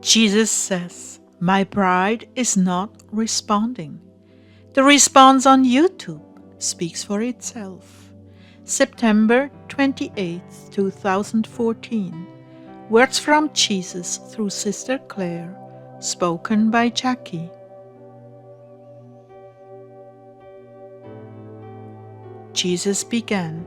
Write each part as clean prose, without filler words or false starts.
Jesus says, "My bride is not responding." The response on YouTube speaks for itself. September 28, 2014. Words from Jesus through Sister Clare, spoken by Jackie. Jesus began,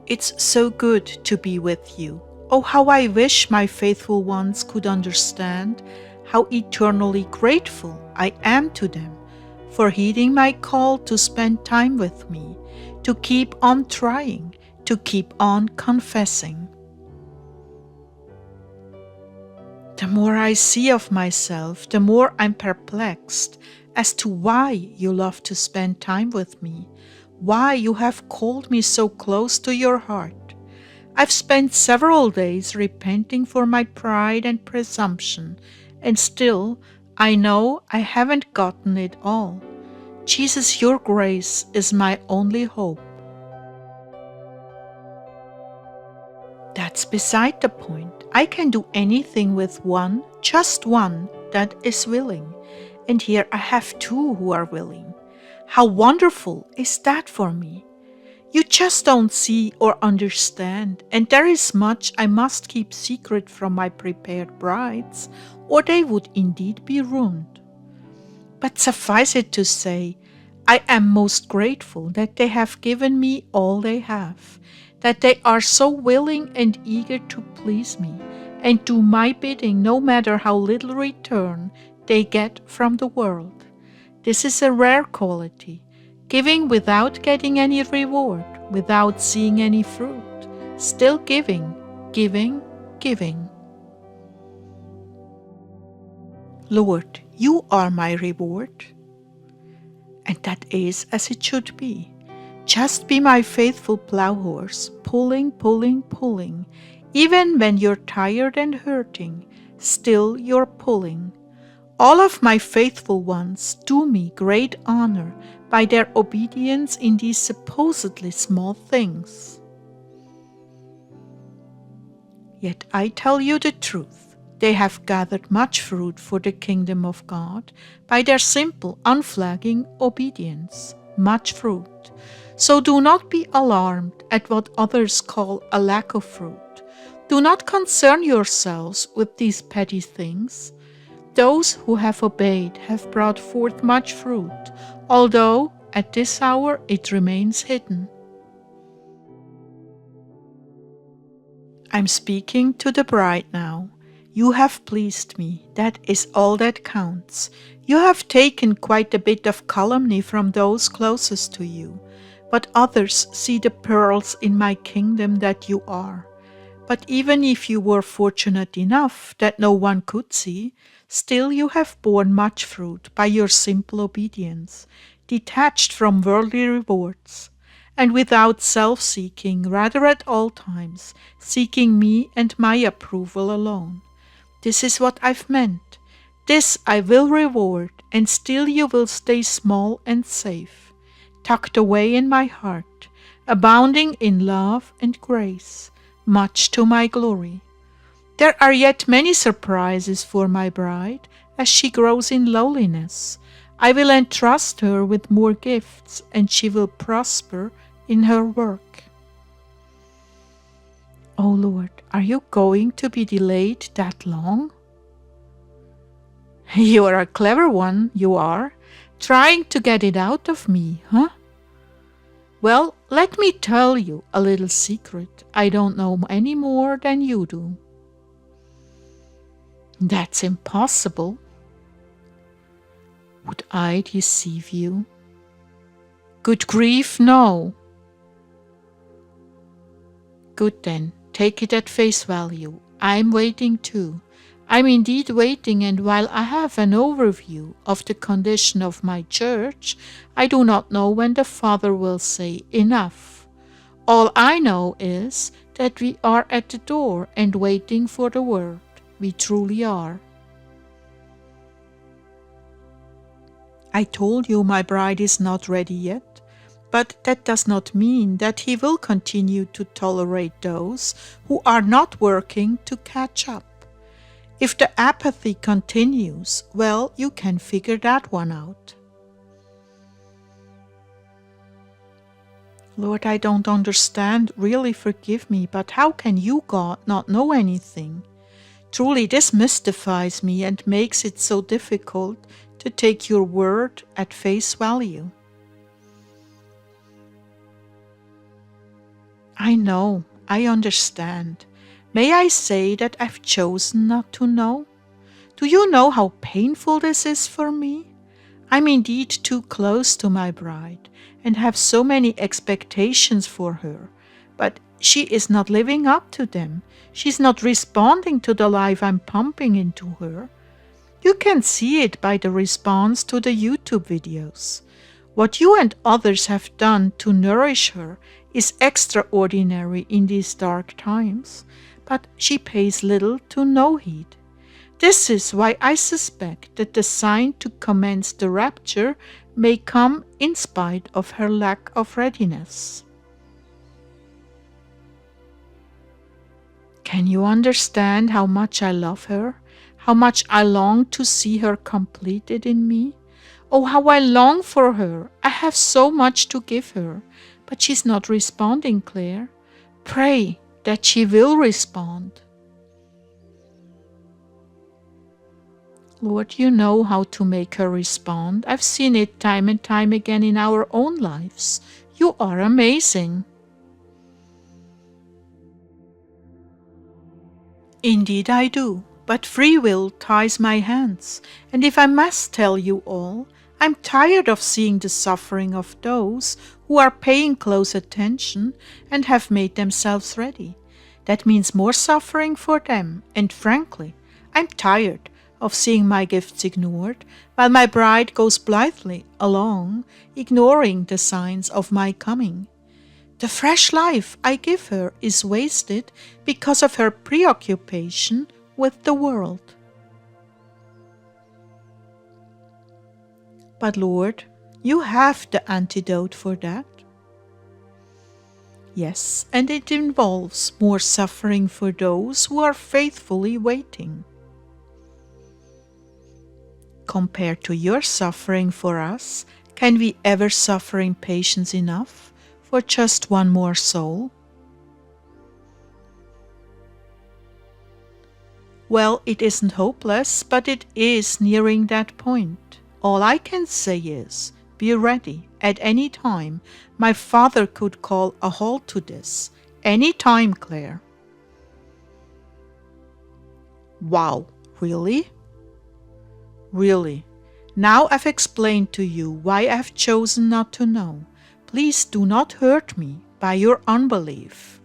"It's so good to be with you. Oh, how I wish my faithful ones could understand how eternally grateful I am to them for heeding my call to spend time with me, to keep on trying, to keep on confessing. The more I see of myself, the more I'm perplexed as to why you love to spend time with me, why you have called me so close to your heart. I've spent several days repenting for my pride and presumption, and still I know I haven't gotten it all. Jesus, your grace is my only hope." That's beside the point. I can do anything with one, just one, that is willing. And here I have two who are willing. How wonderful is that for me? You just don't see or understand, and there is much I must keep secret from my prepared brides, or they would indeed be ruined. But suffice it to say, I am most grateful that they have given me all they have, that they are so willing and eager to please me and do my bidding no matter how little return they get from the world. This is a rare quality, giving without getting any reward, without seeing any fruit, still giving, giving, giving. Lord, you are my reward. And that is as it should be. Just be my faithful plow horse, pulling, pulling, pulling. Even when you're tired and hurting, still you're pulling. All of my faithful ones do me great honor by their obedience in these supposedly small things. Yet I tell you the truth, they have gathered much fruit for the kingdom of God by their simple, unflagging obedience, much fruit. So do not be alarmed at what others call a lack of fruit. Do not concern yourselves with these petty things. Those who have obeyed have brought forth much fruit, although at this hour it remains hidden. I'm speaking to the bride now. You have pleased me, that is all that counts. You have taken quite a bit of calumny from those closest to you, but others see the pearls in my kingdom that you are. But even if you were fortunate enough that no one could see, still you have borne much fruit by your simple obedience, detached from worldly rewards, and without self-seeking, rather at all times, seeking me and my approval alone. This is what I've meant. This I will reward, and still you will stay small and safe, tucked away in my heart, abounding in love and grace, much to my glory. There are yet many surprises for my bride as she grows in lowliness. I will entrust her with more gifts, and she will prosper in her work. Oh Lord, are you going to be delayed that long? You are a clever one, you are, trying to get it out of me, huh? Well, let me tell you a little secret. I don't know any more than you do. That's impossible. Would I deceive you? Good grief, no. Good then, take it at face value. I'm waiting too. I'm indeed waiting, and while I have an overview of the condition of my church, I do not know when the Father will say enough. All I know is that we are at the door and waiting for the word. We truly are. I told you my bride is not ready yet, but that does not mean that he will continue to tolerate those who are not working to catch up. If the apathy continues, well, you can figure that one out. Lord, I don't understand. Really forgive me, but how can you, God, not know anything? Truly, this mystifies me and makes it so difficult to take your word at face value. I know, I understand. May I say that I've chosen not to know? Do you know how painful this is for me? I'm indeed too close to my bride and have so many expectations for her, but she is not living up to them. She's not responding to the life I'm pumping into her. You can see it by the response to the YouTube videos. What you and others have done to nourish her is extraordinary in these dark times, but she pays little to no heed. This is why I suspect that the sign to commence the rapture may come in spite of her lack of readiness. Can you understand how much I love her? How much I long to see her completed in me? Oh, how I long for her! I have so much to give her, but she's not responding, Clare. Pray that she will respond. Lord, you know how to make her respond. I've seen it time and time again in our own lives. You are amazing. Indeed I do, but free will ties my hands, and if I must tell you all, I'm tired of seeing the suffering of those who are paying close attention and have made themselves ready. That means more suffering for them, and frankly, I'm tired of seeing my gifts ignored while my bride goes blithely along, ignoring the signs of my coming. The fresh life I give her is wasted because of her preoccupation with the world. But Lord, you have the antidote for that. Yes, and it involves more suffering for those who are faithfully waiting. Compared to your suffering for us, can we ever suffer in patience enough for just one more soul? Well, it isn't hopeless, but it is nearing that point. All I can say is, be ready at any time. My father could call a halt to this. Any time, Clare. Wow, really? Really. Now I've explained to you why I've chosen not to know. Please do not hurt me by your unbelief.